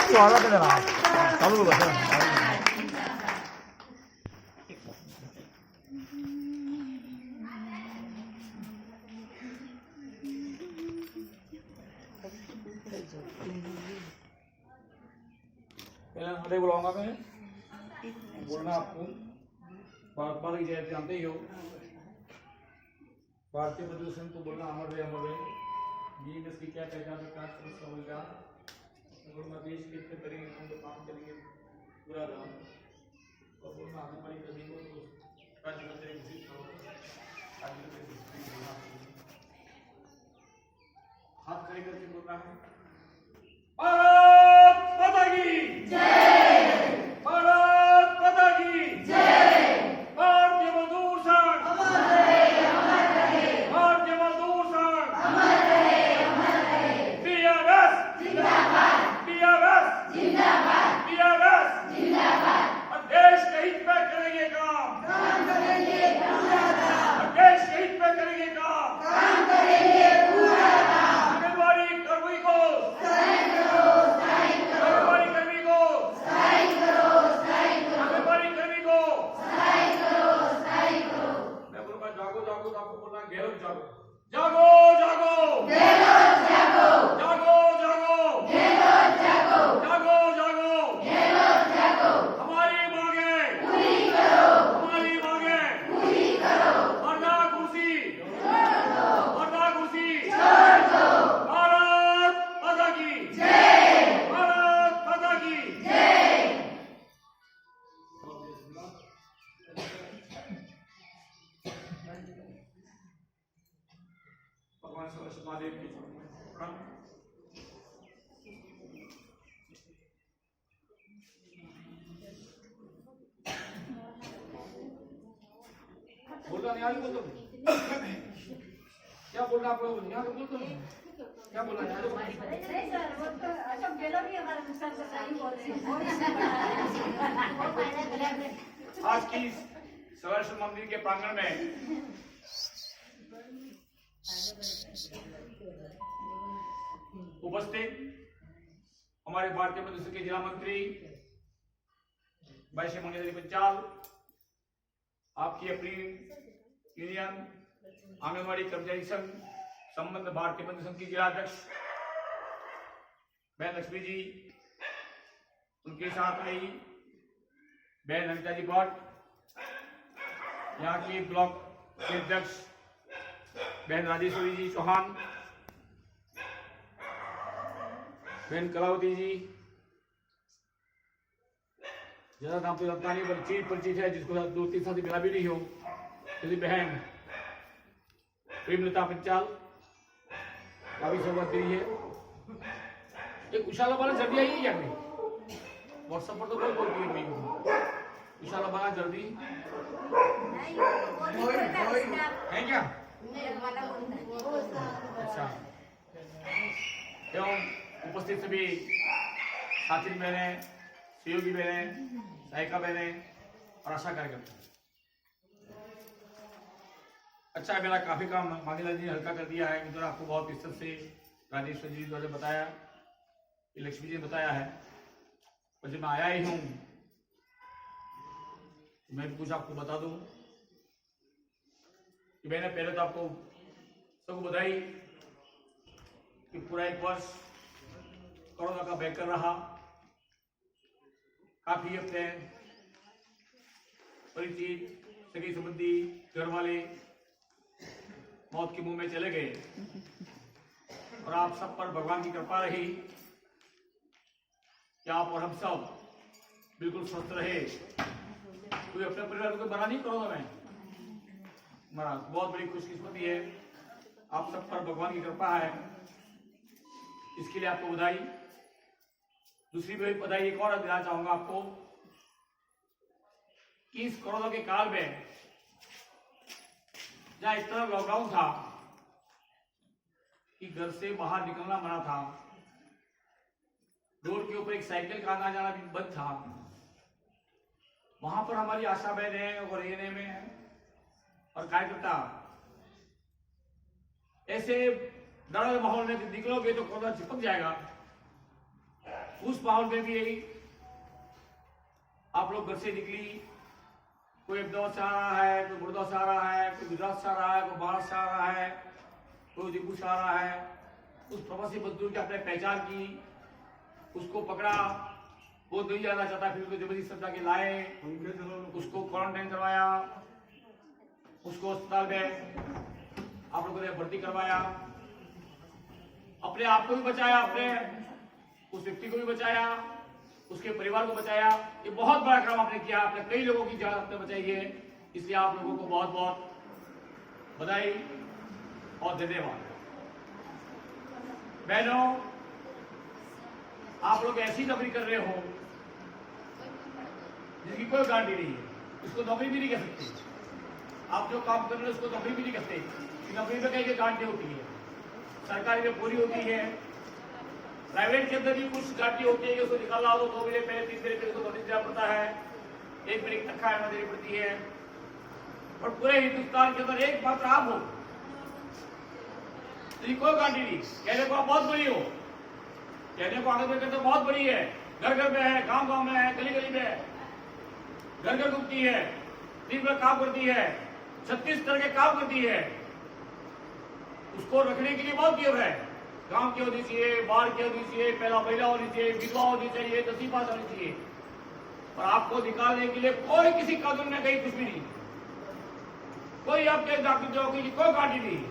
वाला तो जरा चालू बस पहले बुलाऊंगा मैं बोलना आपको बार बार जानते ही हो भारतीय प्रदूषण को बोलना अमर रहे जीएस की क्या पहचान समझना देश के हित में करेंगे हम तो काम करेंगे पूरा राम और बोलना हमारी कभी को राज्य मंत्री हाथ खड़े करके बोलना है भारत माता की जय भारत माता की जय भारतीय मजदूर संघ अमर रहे भारतीय मजदूर संघ अमर रहे बीआरएस जिंदाबाद बीआरएस जिंदाबाद बीआरएस जिंदाबाद और देश के हित में करेंगे काम करेंगे पूरा काम देश के हित में करेंगे काम करेंगे पूरा काम आंगनबाड़ी कर्मी को साइन करो आंगनबाड़ी कर्मी को साइन करो आंगनबाड़ी कर्मी को साइन करो मैं बोलूंगा जागो जागो तो आपको बोलना गहलोत जागो जागो जागो गहलोत जागो जागो जागो गहलोत जागो जागो जागो गहलोत जागो हमारी मांगे पूरी करो हमारी मांगे पूरी करो वर्धा कुर्सी छोड़ दो वर्धा कुर्सी छोड़ दो भारत माता की जय भारत माता की जय भगवान सरस्वती महादेव की प्रणाम बोलना नहीं आज बोल दो क्या बोलना आप लोग यहाँ बोल दो क्या बोलना है नहीं सर वो तो अशोक गहलोत ही हमारे नुकसान से सही बोल रहे हैं आज की सरस्वती मंदिर के प्रांगण में उपस्थित हमारे भारतीय प्रदेश के जिला मंत्री वैश्य मंगल पंचाल आपकी अपनी यूनियन आंगनबाड़ी कर्मचारी संघ संबंध भारतीय प्रदेश संघ की जिलाध्यक्ष बहन लक्ष्मी जी उनके साथ आई बहन अनिता जी भट्ट यहाँ की ब्लॉक के अध्यक्ष बहन राजेश्वरी जी चौहान बहन कलावती जी ज्यादा नाम तो जानता नहीं पर चीज परिचित है जिसको 2-3 साल से मिला भी नहीं हो जैसे बहन प्रेमलता पंचाल काफी सौगात दी है एक उशाला वाला जल्दी आई है क्या नहीं व्हाट्सएप पर तो बहुत बोलती है नहीं उशाला वाला जल्दी है क्या अच्छा एवं उपस्थित सभी साथी बहने सहयोगी बहने सहायिका बहने और आशा कार्यकर्ता अच्छा मेरा काफी काम मांगीलाल जी ने हल्का कर दिया है मुझे आपको बहुत विस्तृत से राजेश्वर जी द्वारा बताया लक्ष्मी जी ने बताया है और जब मैं आया ही हूँ मैं भी कुछ आपको बता दूं कि मैंने पहले तो आपको सबको बधाई कि पूरा 1 वर्ष कोरोना का भयंकर रहा काफी अपने परिचित सगी संबंधी घर वाले मौत के मुंह में चले गए और आप सब पर भगवान की कृपा रही कि आप और हम सब बिल्कुल स्वस्थ रहे कोई अपने परिवार को मना नहीं कोरोना में मरा बहुत बड़ी खुशकिस्मती है आप सब पर भगवान की कृपा है इसके लिए आपको बधाई दूसरी भी बधाई एक और देना चाहूंगा आपको कि इस कोरोना के काल में जहां इस तरह लॉकडाउन था कि घर से बाहर निकलना मना था रोड के ऊपर एक साइकिल का आना जाना भी बंद था वहां पर हमारी आशा बहनें और एएनएम में और कार्यकर्ता ऐसे डर माहौल में निकलोगे तो कोरोना चिपक जाएगा उस माहौल में भी यही आप लोग घर से निकली, कोई अहमदाबाद से आ रहा है, कोई गुड़गांव से आ रहा है, कोई गुजरात से आ रहा है, कोई महाराष्ट्र से आ रहा है, कोई उदयपुर से आ रहा है। उस प्रवासी मजदूर की आपने पहचान की, उसको पकड़ा, वो नहीं जाना चाहता, फिर उसको जबरदस्ती समझा के लाए, उसको क्वारंटाइन करवाया, उसको अस्पताल में आप लोगों ने भर्ती करवाया, अपने आप को भी बचाया, अपने उस व्यक्ति को भी बचाया, उसके परिवार को बचाया। ये बहुत बड़ा काम आपने किया, आपने कई लोगों की जान आपने बचाई है, इसलिए आप लोगों को बहुत बहुत बधाई और धन्यवाद। बहनों, आप लोग ऐसी नौकरी कर रहे हो जिसकी कोई गारंटी नहीं है, इसको नौकरी भी नहीं कह सकते। आप जो काम कर रहे हो उसको नौकरी भी नहीं कहते, नौकरी में कहीं गारंटी होती है, सरकारी में पूरी होती है, प्राइवेट के अंदर भी कुछ गारंटी होती है कि उसको निकालना हो तो 2 महीने पहले 3 महीने पहले उसको नोटिस देना पड़ता है, 1 महीने की तनख्वाह देनी पड़ती है। और पूरे हिंदुस्तान के अंदर एक मात्र आप हो, कोई गारंटी नहीं। कहने को आप बहुत बड़ी हो, कहने को आगे बढ़कर तो बहुत बड़ी है, घर घर में है, गांव गांव में है, गली गली में है, घर घर घूमती है, दिन भर काम करती है, 36 तरह के काम करती है, उसको रखने के लिए बहुत नियम है। गांव की होनी चाहिए, बाढ़ की होनी चाहिए, पहला महिला होनी चाहिए, विधवा होनी चाहिए, 10वीं पास होनी चाहिए, और आपको निकालने के लिए कोई किसी कानून में कहीं कुछ भी नहीं, कोई आपके नौकरी की कोई गारंटी नहीं।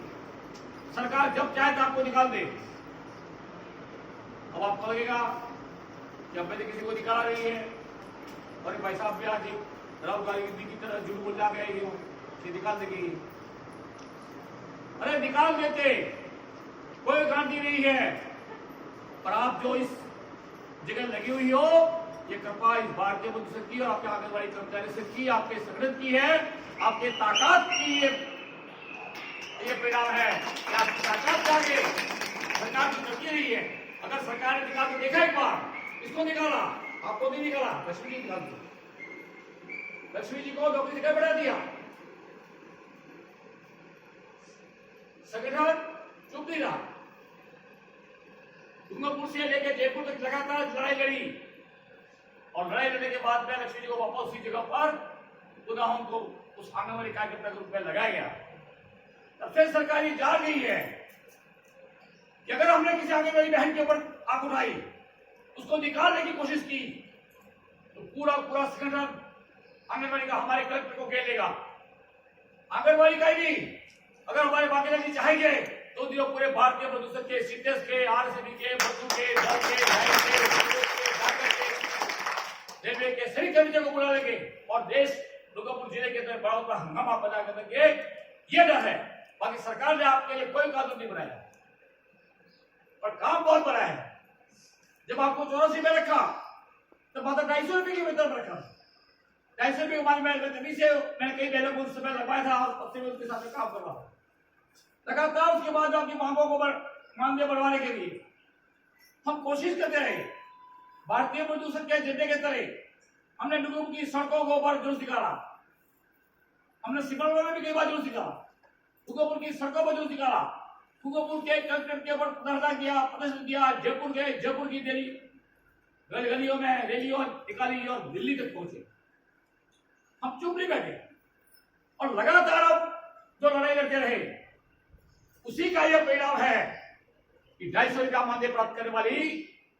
सरकार जब चाहे तो आपको निकाल दे। अब आपको लगेगा कि अब मैंने किसी को निकाला रही है और भाई साहब भी आज राहुल गांधी की तरह झूठ बोल जा गए कि निकाल देगी। अरे निकाल देते, कोई गारंटी नहीं है, पर आप जो इस जगह लगी हुई हो, ये कृपा इस भारतीय मुद्दे से की और आपके आंगनबाड़ी कर्मचारी से की, आपके संगठन की है, आपके ताकत की ये परिणाम है कि आपकी ताकत जाके सरकार की तरक्की रही है। अगर सरकार ने निकाल के देखा एक बार, इसको निकाला, आपको नहीं निकाला, लक्ष्मी जी निकाल दी, लक्ष्मी जी को नौकरी से बढ़ा दिया, संगठन चुप नहीं रहा, डूंगरपुर से लेकर जयपुर तक लगातार लड़ाई लड़ी, और लड़ाई लड़ने के बाद में लक्ष्मी जी को वापस उसी जगह पर पुनः उनको उस आंगनबाड़ी कार्यकर्ता के रूप में लगाया गया। तब से सरकार ये जान गई है कि अगर हमने किसी आंगनबाड़ी बहन के ऊपर आंख उठाई, उसको निकालने की कोशिश की, तो पूरा पूरा संगठन आंगनबाड़ी का हमारे कलेक्टर को घेर लेगा। आंगनबाड़ी का ही नहीं, अगर हमारे बाकी चाहेंगे तो दिनों पूरे भारतीय प्रदूषण के, सीटेस के, आरसीबी के, बच्चों के, दल के, रेलवे के सभी कर्मचारियों को बुला लेंगे और देश दुर्गापुर जिले के अंदर बड़ा बड़ा हंगामा पैदा करके ये डर है। बाकी सरकार ने आपके लिए कोई कानून नहीं बनाया, पर काम बहुत बड़ा है। जब आपको 84 में रखा तो मात्र 250 रुपए के वेतन में रखा, 250 रुपए तभी से मैंने कई बहनों को उस समय लगवाया था और तब से मैं उसके साथ काम कर रहा हूं लगातार। उसके बाद आपकी मांगों को मानदेय बढ़वाने के लिए हम कोशिश करते रहे, भारतीय मजदूर संघ के एजेंडे के तरह हमने डूंगरपुर की सड़कों को ऊपर जुलूस निकाला, हमने सिमरगढ़ में भी कई बार जुलूस निकाला, डूंगरपुर की सड़कों पर जुलूस निकाला, डूंगरपुर के कलेक्ट्रेट के ऊपर प्रदर्शन किया, प्रदर्शन किया, जयपुर की दिल्ली गलियों में रैलियों निकाली और दिल्ली तक पहुंचे। हम चुप नहीं बैठे और लगातार अब जो लड़ाई लड़ते रहे, उसी का यह परिणाम है कि 250 रुपया मानदेय प्राप्त करने वाली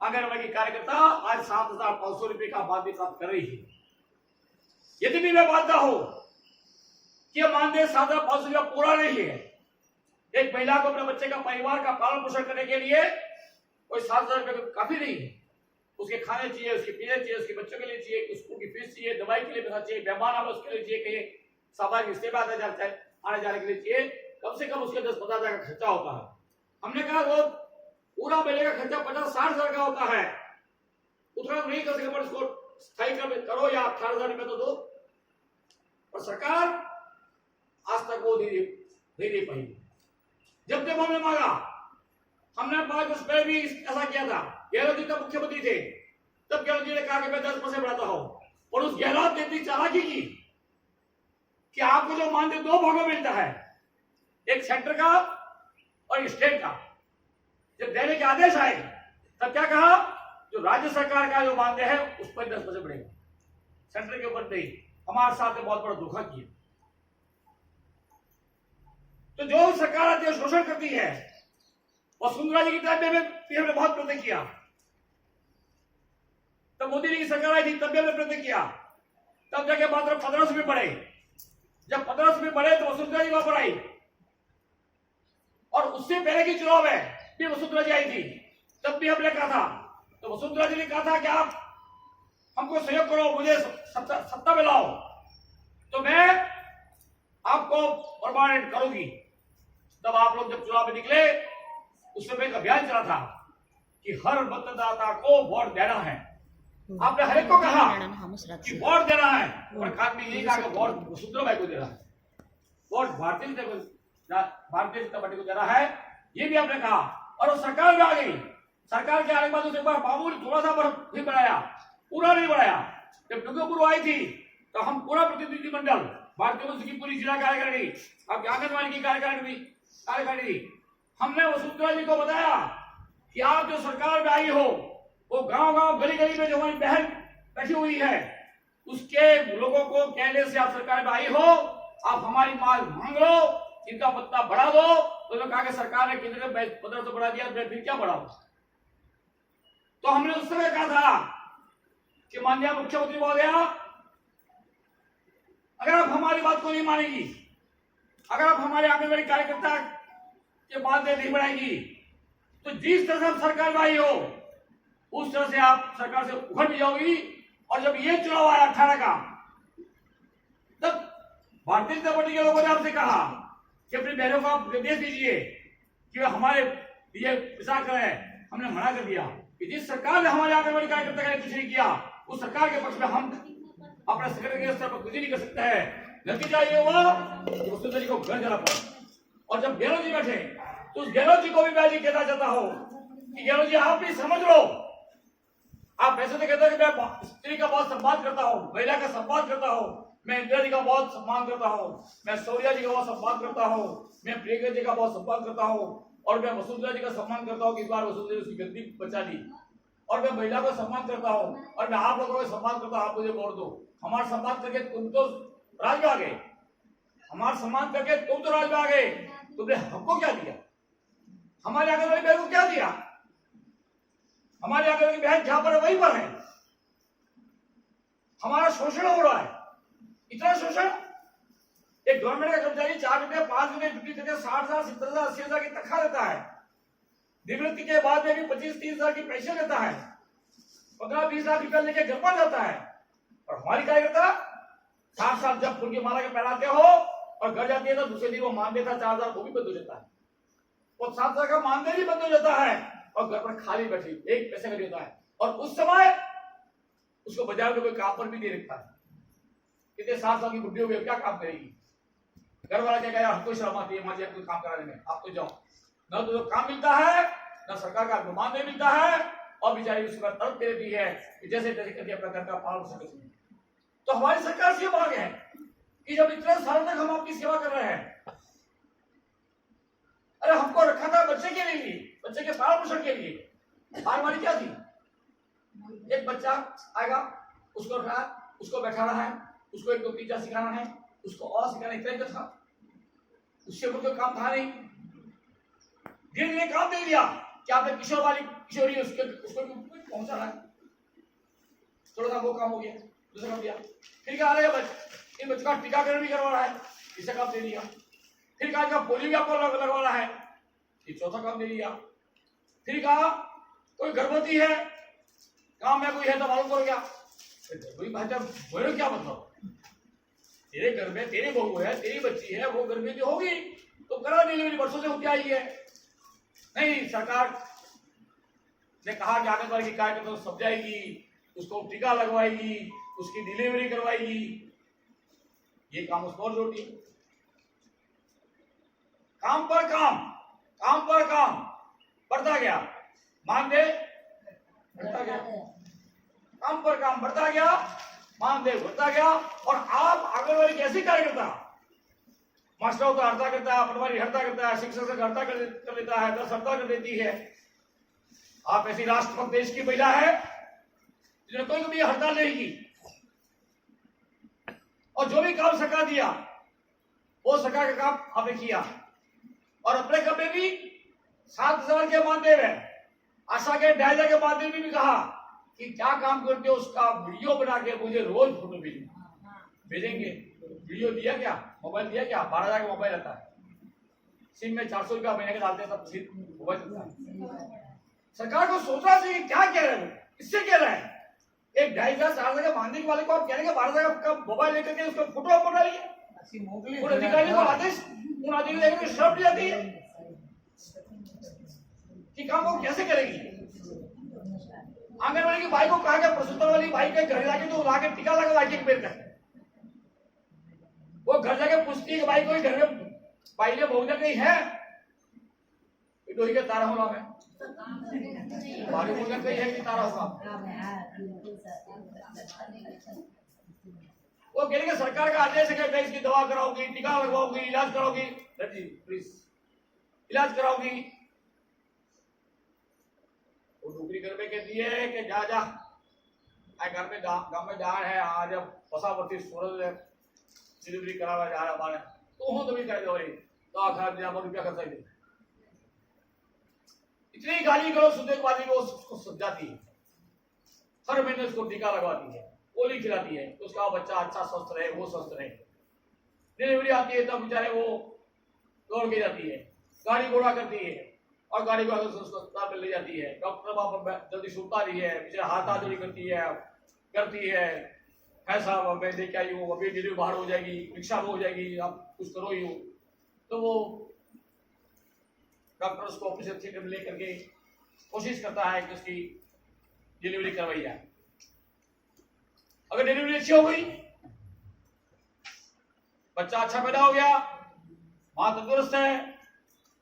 आंगनबाड़ी कार्यकर्ता आज 7,500 रुपए का मानदेय प्राप्त कर रही है। यदि भी मैं मानता हूं कि यह मानदेय 7,500 रुपया पूरा नहीं है, एक महिला को अपने बच्चे का परिवार का पालन पोषण करने के लिए कोई 7,000 रुपए काफी नहीं है। उसके खाने चाहिए, उसके पीने चाहिए, उसके बच्चों के लिए चाहिए, स्कूल की फीस चाहिए, दवाई के लिए पैसा चाहिए, मेहमान आवे उसके लिए चाहिए, कहीं सामाजिक सेवा आने जाने के लिए चाहिए, कम से कम उसके 10-15 हजार का खर्चा होता है। हमने कहा वो पूरा महीने का खर्चा 50-60 हजार का होता है, उतना नहीं कर सके, पर उसको स्थायी करो या 18,000 रुपए तो दो। और सरकार आज तक वो नहीं दे पाई। जब जब हमने मांगा, हमने 5 वर्ष पहले भी ऐसा किया था, गहलोत जी तब मुख्यमंत्री थे, तब गहलोत जी ने कहा कि मैं 10% बढ़ाता हूं, और उस गहलोत ने इतनी चालाकी की कि आपको जो मानदेय 2 भागों में मिलता है, एक सेंटर का और एक स्टेट का। जब देने के आदेश आए तब क्या कहा जो राज्य सरकार का जो मानदेय है उस पर 10% बढ़ेगा, सेंटर के ऊपर नहीं। हमारे साथ बहुत बड़ा धोखा किया। तो जो सरकार आती है शोषण करती है, वसुंधरा जी की टाइम में हमने बहुत प्रयत्न किया, तब मोदी जी की सरकार आई थी तब भी हमने प्रयत्न किया, तब जाके मात्र 1500 रुपये बढ़े। जब 1500 रुपये बढ़े तो वसुंधरा जी वहां पर आई, और उससे पहले की चुनाव में भी वसुंधरा जी आई थी, तब भी हमने कहा था, तो वसुंधरा जी ने कहा था कि आप हमको सहयोग करो, मुझे सत्ता में लाओ तो मैं आपको परमानेंट करूंगी। तब आप लोग जब चुनाव में निकले उस समय एक अभियान चला था कि हर मतदाता को वोट देना है। आपने हर एक को कहा कि वोट देना है, और खान में यही कहा कि वोट वसुंधरा भाई को देना है, वोट भारतीय जनता पार्टी को देना है, ये भी आपने कहा। और वो सरकार में आ गई। सरकार के आने के बाद उसे मामूली थोड़ा सा भी बढ़ाया, पूरा नहीं बढ़ाया। जब दुर्गापुर आई थी तो हम पूरा प्रतिनिधिमंडल भारतीय जनता की पूरी जिला कार्यकारिणी, आपकी आंगनबाड़ी की कार्यकारिणी, हमने वसुंधरा जी को बताया कि आप जो सरकार में आई हो, वो गांव-गांव गली-गली में जो हमारी बहन बैठी हुई है, उसके लोगों को कहने से आप सरकार में आई हो, आप हमारी मांग मांग लो, इनका पत्ता बढ़ा दो। तो कहा कि सरकार ने केंद्र में 1500 बढ़ा दिया, मैं फिर क्या बढ़ाऊं। तो हमने उस समय कहा था कि माननीय मुख्यमंत्री महोदय, अगर आप हमारी बात को नहीं मानेगी, अगर आप हमारे आंगनबाड़ी कार्यकर्ता के मानदेय नहीं बढ़ाएगी, तो जिस तरह से आप सरकार में आई हो उस तरह से आप सरकार से उखड़ भी जाओगी। और जब ये चुनाव आया 18 का, तब भारतीय जनता पार्टी के लोगों ने आपसे कहा कि अपनी बहनों को आप निर्देश दीजिए कि वे हमारे लिए पिसा करें। हमने मना कर दिया कि जिस सरकार ने हमारे आंगनबाड़ी कार्यकर्ता के लिए कुछ नहीं किया, उस सरकार के पक्ष में हम अपने सेक्रेटरी के स्तर पर कुछ नहीं कर सकते हैं। नतीजा ये हुआ कि वसुंधरा जी को घर जाना पड़ा। और जब गहलोत जी बैठे तो उस गहलोत जी को भी मैं जी कहना चाहता हूं कि गहलोत जी आप भी समझ लो, आप वैसे तो कहते हैं कि मैं स्त्री का बहुत सम्मान करता हूं, महिला का सम्मान करता हूं, मैं इंदिरा जी का बहुत सम्मान करता हूं, मैं सोनिया जी का बहुत सम्मान करता हूं, मैं प्रियंका जी का बहुत सम्मान करता हूं, और मैं वसुंधरा जी का सम्मान करता हूं कि इस बार वसुंधरा जी उसकी गद्दी बचा ली, और मैं महिला को सम्मान करता हूं, और मैं आप लोगों को सम्मान करता हूं। आप मुझे वोट दो। हमारा सम्मान करके तुम तो राज में आ गए, हमारा सम्मान करके तुम तो राज में आ गए, तुमने हमको क्या दिया, हमारे आंगनबाड़ी बहन को क्या दिया। हमारे आंगनबाड़ी बहन जहां पर है वहीं पर है। हमारा शोषण हो रहा है, इतना शोषण। एक गवर्नमेंट का कर्मचारी 4 रुपये 5 रुपये ड्यूटी करके 60,000 70,000 80,000 की तनख्वाह लेता है, निवृत्ति के बाद में भी 25-30 हजार की पेंशन लेता है, 15-20 लाख रुपया लेके घर पर जाता है। और हमारी कार्यकर्ता 60 साल जब फूल की माला के पहनाते हो और घर जाती है तो दूसरे दिन वो मानदेय था 4,000 वो भी बंद हो जाता है, वो 7,000 का मानदेय भी बंद हो जाता है, और घर पर खाली बैठी एक पैसे का देता है। और उस समय उसको बाजार में कोई काम पर भी नहीं रखता है। कितने 7 साल की बुढ़ी हो गई, क्या काम करेगी। घर वाला क्या कहेगा, हमको शर्म आती है माँ जी आपको काम कराने में, आप तो जाओ। न तो काम मिलता है, न सरकार का मानदेय मिलता है, और बेचारी उसके बाद तड़प देती है कि जैसे तैसे करके अपना घर का पालन कर सके। तो हमारी सरकार से मांग है कि जब इतने सालों तक हम आपकी सेवा कर रहे हैं, अरे हमको रखा था बच्चे के लिए, बच्चे के पालन पोषण के लिए, हमारी क्या थी, एक बच्चा आएगा उसको रखा, उसको बैठा रहा है, उसको एक दो तीन सिखाना है, उसको और सिखाना, इतना था, उससे कोई काम था नहीं। धीरे धीरे काम दे दिया कि आपने किशोर वाली किशोरी उसको पहुंचाना है, थोड़ा सा वो काम हो गया, दूसरा काम दिया। फिर क्या आ रहा है, इन बच्चों का टीकाकरण भी करवा रहा है, इसे काम दे दिया। फिर कहा का पोलियो भी आपको लगवाना है, ये चौथा काम दे दिया। फिर कहा कोई गर्भवती है, काम में कोई है तो मालूम करो क्या, कोई बोलो क्या मतलब, तेरे घर में तेरी बहू है, तेरी बच्ची है, वो गर्भवती होगी तो करा डिलीवरी, वर्षों से होती आई है। नहीं, सरकार ने कहा कि आंगनबाड़ी की कार्यकर्ता तो समझाएगी, उसको टीका लगवाएगी, उसकी डिलीवरी करवाएगी, ये काम उसको और जोड़ती है। काम पर काम बढ़ता गया, मानदेय बढ़ता गया, काम पर काम बढ़ता गया, मानदेय बढ़ता गया। और आप आंगनबाड़ी कैसे कार्यकर्ता, मास्टरों तो हड़ताल करता है, पटवारी हड़ताल करता है, शिक्षक से हड़ताल कर लेता है, 10 हड़ताल कर देती है। आप ऐसी राष्ट्रभक्त देश की महिला है जिन्होंने कोई भी हड़ताल नहीं की, और जो भी काम सरकार दिया वो सरकार का काम आपने किया, और अपने कपड़े भी 7,000 के मानदेय है, आशा के 2,500 के मानदेय भी कहा कि क्या काम करते हो उसका वीडियो बना के मुझे रोज फोटो भेजेंगे। वीडियो दिया क्या, मोबाइल दिया क्या? 12,000 का मोबाइल आता है, सिम में 400 रुपया महीने के डालते हैं, तब सिम मोबाइल चलता है। सरकार को सोचना चाहिए क्या कह रहे हैं, इससे कह रहे हैं एक 2,500 4,000 के मानदेय वाले को आप कह रहे हैं 12,000 का मोबाइल लेकर के उसको फोटो आप डालिए। उन अधिकारी को आदेश, उन अधिकारी को शर्त जाती है कि काम वो कैसे करेगी। आंगनबाड़ी की भाई को कहा गया प्रसूता वाली भाई के घर जाके तो लाके टीका लगा के पेड़ का, वो घर जाके पूछती है कि भाई कोई घर में भाई ने बहुजन कहीं है, डोरी के तारा होला में भारी बहुजन कहीं है कि तारा होगा। वो कह रही है सरकार का आदेश है कि इसकी दवा कराओगी, टीका लगवाओगी, इलाज कराओगी, प्लीज इलाज कराओगी। वो नौकरी घर में कहती है कि जा जा घर में गांव में जा है, आज फसावती सूरज डिलीवरी करावा जा रहा है तो हो तो भी कह दो तो आखिर रुपया खर्चा दे। इतनी गाली करो सुदेशवादी को उसको समझाती है, हर महीने उसको टीका लगवाती है, गोली खिलाती है, उसका बच्चा अच्छा स्वस्थ रहे, वो स्वस्थ रहे। डिलीवरी आती है तब बेचारे वो दौड़ के जाती है, गाड़ी घोड़ा करती है, और गाड़ी को उसको अस्पताल में ले जाती है। डॉक्टर बाप जल्दी सुनता नहीं है, बेचारे हाथ जोड़ी करती है ऐसा मैं लेके आई हूँ, अभी डिलीवरी बाहर हो जाएगी, रिक्शा में हो जाएगी, आप कुछ करो ही हो। तो वो डॉक्टर उसको ऑपरेशन थिएटर में लेकर के कोशिश करता है कि उसकी डिलीवरी करवाई जाए। अगर डिलीवरी अच्छी हो गई, बच्चा अच्छा पैदा हो गया, मां तंदुरुस्त है,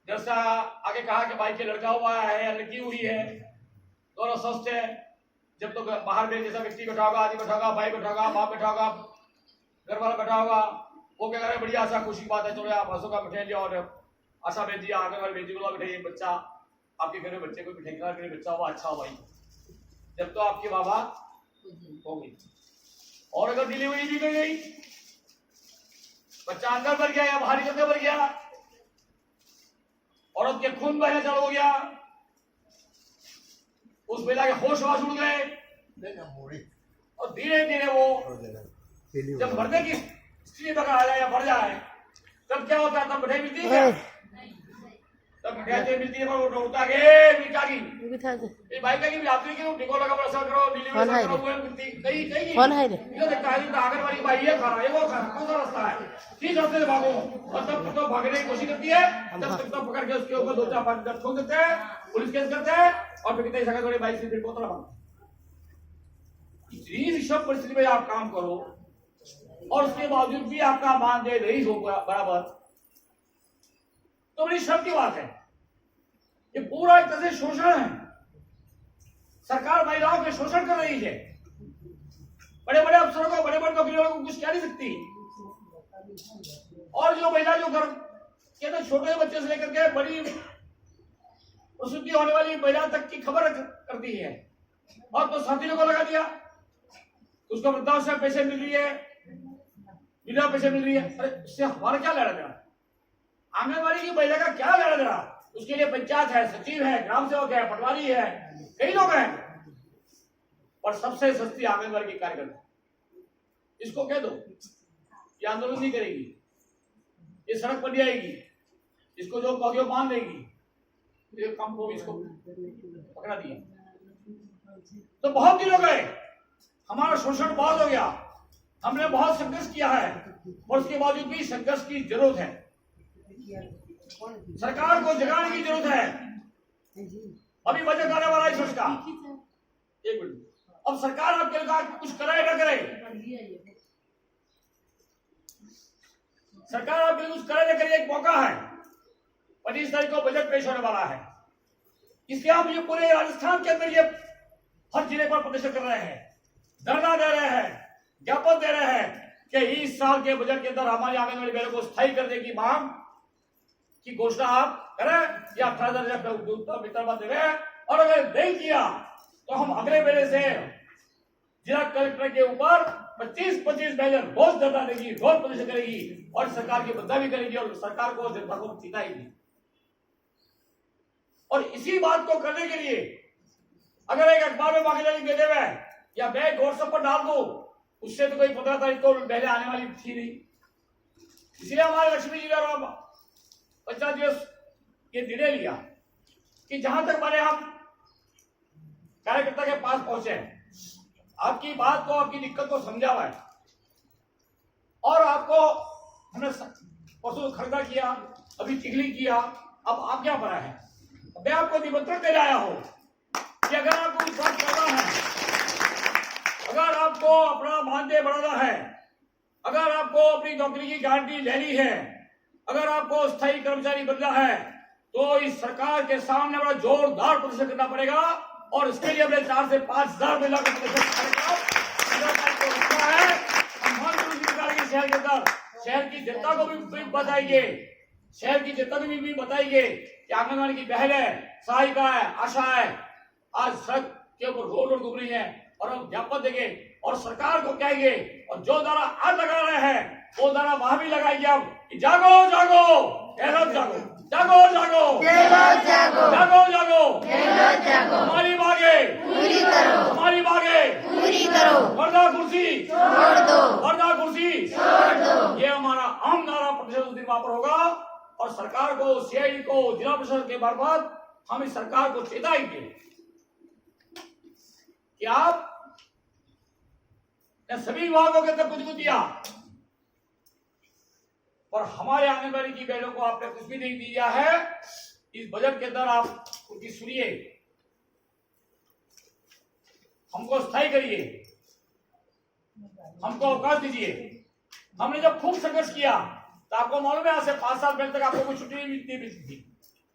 जैसा आगे कहा कि भाई के लड़का हुआ है या लड़की हुई है, दोनों स्वस्थ है। जब तो बाहर में जैसा व्यक्ति बैठा होगा, आदमी बैठा होगा, भाई बैठा होगा, बाप बैठा होगा, घर वाला बैठा होगा, वो क्या करे, बढ़िया आशा खुशी बात है, चलो आप हंसो का बैठे और आशा भेज दिया, आगे वाले बेटी को बैठे, बच्चा आपके घर में बच्चे को बैठेगा, बच्चा हुआ अच्छा हो भाई, जब तो आपकी बाबा हो गई। और अगर डिलीवरी भी कर गई, बच्चा अंदर भर गया या बाहरी जगह भर गया, औरत के खून बहना चालू हो गया, उस महिला के होश वाश उड़ गए, और धीरे धीरे वो जब मरने की स्थिति तक आ जाए या बढ़ जाए, तब क्या होता है, तब मिठाई मिलती है, तब मिठाई मिलती है, वो उठा के मीठा की भाई का की आपने क्यों टिको लगा बड़ा करो, डिलीवरी करो, वो मिलती कहीं कहीं कौन है ये देखता है तो आगे वाली भाई ये खाना, ये वो खाना, कौन सा रास्ता है, ठीक रास्ते से भागो, और तब तो भागने की कोशिश करती है, तब तक तो पकड़ के उसके ऊपर 2-4 बार ठोक देते हैं, पुलिस केस करते हैं, और फिर कितने सगा थोड़ी बाइक से फिर कोतरा भागते। इतनी विषम परिस्थिति में आप काम करो और उसके बावजूद भी आपका मानदेय नहीं हो बराबर, तो बड़ी शर्म की बात है। ये पूरा एक तरह से शोषण है, सरकार महिलाओं के शोषण कर रही है, बड़े बड़े अफसरों को, बड़े बड़े नौकरियों को कुछ कह नहीं सकती, और जो महिला जो घर के छोटे बच्चे से लेकर के बड़ी प्रसूति होने वाली महिला तक की खबर करती है, और तो साथी को लगा दिया, उसको वृद्धावस्था पैसे मिल रही है, बिना पैसे मिल रही है, अरे इससे हमारा क्या लेना देना, आंगनबाड़ी की महिला का क्या लेना देना, उसके लिए पंचायत है, सचिव है, ग्राम सेवक है, पटवारी है, कई लोग हैं, और सबसे सस्ती आंगनबाड़ी की कार्यकर्ता, इसको कह दो ये आंदोलन नहीं करेगी, ये सड़क पर नहीं आएगी, इसको जो कहोगे मान लेगी, ये कम को इसको पकड़ा दिया। तो बहुत दिन हो गए, हमारा शोषण बहुत हो गया, हमने बहुत संघर्ष किया है, और उसके बावजूद भी संघर्ष की जरूरत है, सरकार को जगाने की जरूरत है। अभी बजट आने वाला है सोच का, एक मिनट, अब सरकार आपके लिए कुछ करे ना करे, सरकार आपके लिए कुछ करे ना करे, एक मौका है, 25 तारीख को बजट पेश होने वाला है, इसलिए हम ये पूरे राजस्थान के अंदर ये हर जिले पर प्रदर्शन कर रहे हैं, धरना दे रहे हैं, ज्ञापन दे रहे हैं कि इस साल के बजट के अंदर हमारी आंगनबाड़ी बहनों को स्थायी करने की मांग की घोषणा आप करें, या 18,000 वितरण दे रहे हैं, और अगर नहीं किया तो हम अगले महीने से जिला कलेक्टर के ऊपर 25-25 मेजर रोज धरना देगी, रोज प्रदर्शन करेगी और सरकार की बदनामी करेगी और सरकार को जनता को चिताएगी। और इसी बात को करने के लिए अगर एक अखबार में मांगे दे देवे या मैं व्हाट्सएप पर डाल दूं, उससे तो कोई 15 तारीख को पहले आने वाली थी नहीं। इसलिए हमारे लक्ष्मी जी ने पंचायत दिवस ये निर्णय लिया कि जहां तक बने हम कार्यकर्ता के पास पहुंचे, आपकी बात को, आपकी दिक्कत को समझा हुआ है और आपको हमने पशु खरीदा किया, अभी चिगली किया, अब आप क्या पड़ा है। मैं आपको निमंत्रण दे आया हूं कि अगर आपको विश्वास करना है, अगर आपको अपना मानदेय बढ़ाना है, अगर आपको अपनी नौकरी की गारंटी लेनी है, अगर आपको स्थायी कर्मचारी बनना है, तो इस सरकार के सामने बड़ा जोरदार प्रदर्शन करना पड़ेगा और इसके लिए हमने 4 से 5 हजार महिला का प्रदर्शन है। शहर के अंदर शहर की जनता को भी बताएंगे, शहर की जनता को भी बताएंगे कि आंगनबाड़ी की बहनें, सहायिका है, आशा है, आज सड़क के ऊपर रोड घूम रही है और हम ज्ञापन देंगे और सरकार को कहेंगे और जो नारा आज लगा रहे हैं वो नारा वहां भी लगाएंगे हम कि जागो जागो जागो जागो जागो जागो जागो जागो हमारी मांगे पूरी करो, हमारी मांगे पूरी करो, वर्दा कुर्सी छोड़ दो, वर्दा कुर्सी छोड़ दो। ये हमारा आम नारा प्रतिशत उस दिन वहां पर होगा और सरकार को, सीआईडी को, जिला प्रशासन के मार्फत हम इस सरकार को चेताएंगे कि आप सभी विभागों के अंदर कुछ दिया और हमारे आंगनबाड़ी की बहनों को आपने कुछ भी नहीं दिया है। इस बजट के अंदर आप उनकी सुनिए, हमको स्थायी करिए, हमको अवकाश दीजिए। हमने जब खूब संघर्ष किया तो आपको मालूम है आज से 5 साल पहले तक आपको कोई छुट्टी नहीं मिलती थी,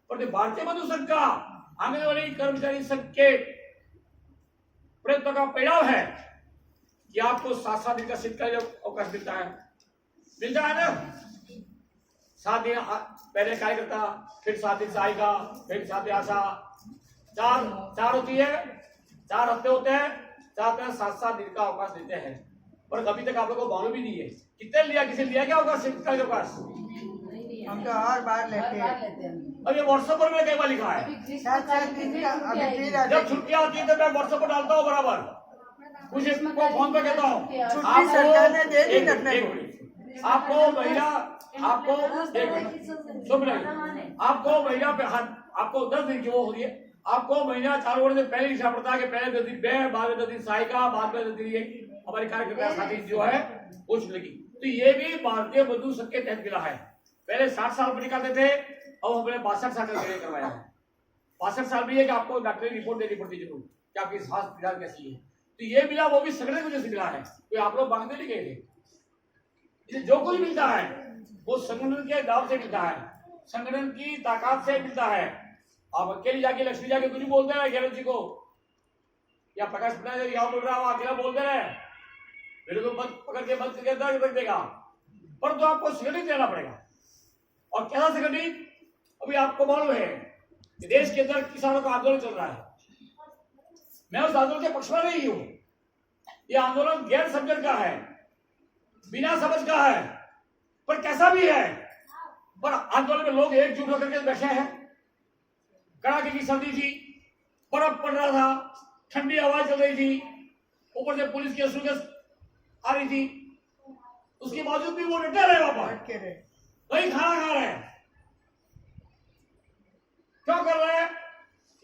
पर भारतीय मजदूर संघ का आंगनबाड़ी कर्मचारी संघ के प्रयत्न का परिणाम है कि आपको 7 दिन का शीतकालीन अवकाश मिलता है ना। 7 दिन पहले कार्यकर्ता, फिर 7 दिन सहायिका, फिर 7 दिन आशा, 4 होती है, 4 हफ्ते होते हैं, 7 दिन का अवकाश देते हैं। पर अभी तक आप लोगों को मालूम ही नहीं है कितने लिया, किसी लिया क्या अवकाश, शीतकालीन अवकाश हम तो हर बार लेते हैं। अब ये व्हाट्सएप पर मैंने कई बार लिखा है, 7 दिन का अभी फिर जब छुट्टियां आती है तो मैं व्हाट्सएप पर डालता हूँ बराबर, कुछ इसको फोन पे कहता हूँ छुट्टी सरकार ने दे दी अपने को। आपको महिला, आपको आपको महिला पे आपको 10 दिन की वो हो रही है, आपको महीना चालू होने से पहले लिखना पड़ता है कि पहले 10 दिन बहन, बाद में 10 दिन सहायिका, बाद में 10 दिन ये हमारी कार्यकर्ता साथी जो है वो छुट्टी। तो ये भी भारतीय मजदूर संघ के तहत मिला है। पहले 60 साल पर निकालते थे, अब हमने 62 साल का करवाया है। 62 साल भी है कि आपको डॉक्टरी रिपोर्ट देनी पड़ती जरूर कि आपकी स्वास्थ्य फिलहाल कैसी है। तो ये मिला, वो भी संगठन की वजह से मिला है, कोई आप लोग मांगने नहीं गए थे। जो कुछ मिलता है वो संगठन के दाव से मिलता है, संगठन की ताकत से मिलता है। आप अकेले जाके लक्ष्मी जाके कुछ बोलते रहे गैरव जी को या प्रकाश पटेल यहाँ बोल रहा है, अकेला बोलते रहे, मेरे को बंद पकड़ के बंद करके रख देगा। पर तो आपको संगठित रहना पड़ेगा। और कैसा संगठित, अभी आपको मालूम है कि देश के अंदर किसानों का आंदोलन चल रहा है। मैं उस आंदोलन के पक्ष में नहीं हूं। ये आंदोलन गैर समझन का है, बिना समझ का है, पर कैसा भी है, पर आंदोलन में लोग एकजुट होकर के बैठे हैं। कड़ाके की सर्दी थी, बर्फ पड़ रहा था, ठंडी हवा चल रही थी, ऊपर से पुलिस की असुरगस आ रही थी, उसके बावजूद भी वो डटे रहे, वही खाना खा रहे हैं। क्यों कर रहे हैं?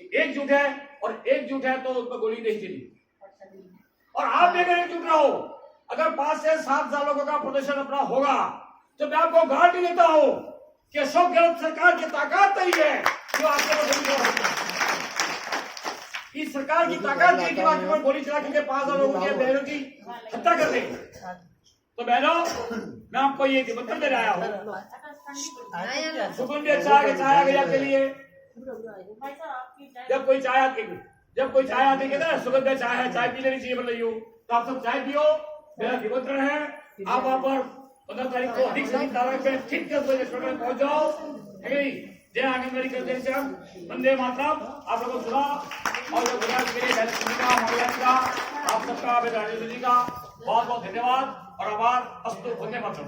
एकजुट है, और एकजुट है तो उस पर गोली नहीं चली। और आप भी अगर एकजुट रहो, अगर 5 से 7 सालों का प्रदर्शन अपना होगा, तो मैं आपको गारंटी देता हूं कि अशोक गहलोत सरकार की ताकत नहीं है जो आपके इस सरकार की ताकत है कि आपके ऊपर गोली चला के 5 लोगों की बहनों की हत्या कर देंगे। तो बहनों, मैं आपको ये निमंत्रण दे आया हूँ। सुकून भी अच्छा है, चाय आ गई आपके लिए। जब कोई चाय आती कहते हैं सुगंध चाय है, चाय पी लेनी चाहिए बोल रही हो, तो आप सब चाय पियो। मेरा निमंत्रण है, आप वहां पर 15 तारीख को अधिक से अधिक तारीख में ठीक 10 बजे पहुंच जाओ। जय आंगनबाड़ी कर्मचारी वंदे मातरम। आप लोगों को सुना और जो गुजरात के लिए का महिला का आप सबका जी का बहुत बहुत धन्यवाद और आभार। अस्तु वंदे मातरम।